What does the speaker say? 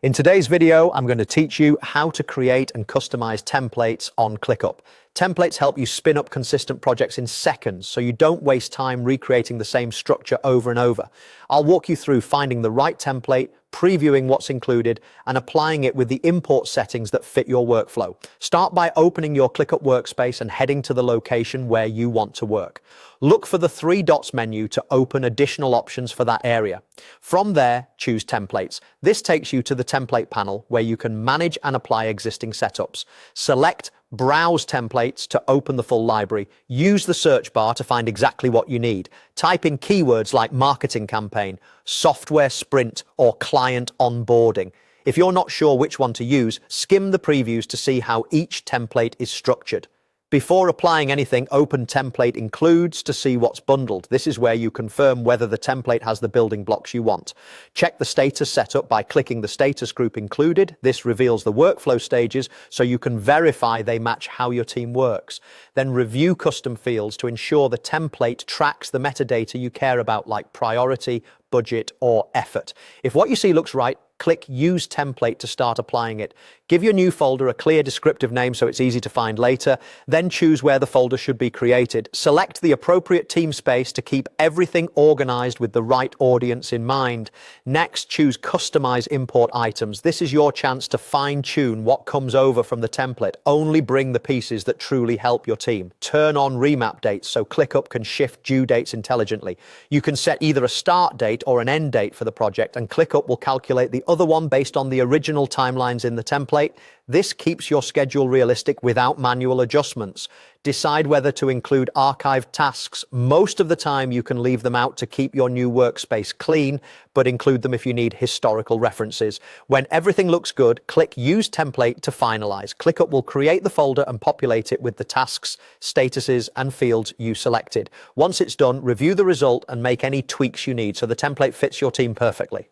In today's video, I'm going to teach you how to create and customize templates on ClickUp. Templates help you spin up consistent projects in seconds, so you don't waste time recreating the same structure over and over. I'll walk you through finding the right template, previewing what's included, and applying it with the import settings that fit your workflow. Start by opening your ClickUp workspace and heading to the location where you want to work. Look for the three dots menu to open additional options for that area. From there, choose Templates. This takes you to the template panel where you can manage and apply existing setups. Select Browse Templates to open the full library. Use the search bar to find exactly what you need. Type in keywords like marketing campaign, software sprint, or client onboarding. If you're not sure which one to use, skim the previews to see how each template is structured. Before applying anything, open Template Includes to see what's bundled. This is where you confirm whether the template has the building blocks you want. Check the status setup by clicking the status group included. This reveals the workflow stages so you can verify they match how your team works. Then review custom fields to ensure the template tracks the metadata you care about, like priority, budget, or effort. If what you see looks right, click Use Template to start applying it. Give your new folder a clear descriptive name so it's easy to find later. Then choose where the folder should be created. Select the appropriate team space to keep everything organized with the right audience in mind. Next, choose Customize Import Items. This is your chance to fine-tune what comes over from the template. Only bring the pieces that truly help your team. Turn on remap dates so ClickUp can shift due dates intelligently. You can set either a start date or an end date for the project, and ClickUp will calculate the other one based on the original timelines in the template. This keeps your schedule realistic without manual adjustments. Decide whether to include archived tasks. Most of the time you can leave them out to keep your new workspace clean, but include them if you need historical references. When everything looks good, click Use Template to finalize. ClickUp will create the folder and populate it with the tasks, statuses, and fields you selected. Once it's done, review the result and make any tweaks you need so the template fits your team perfectly.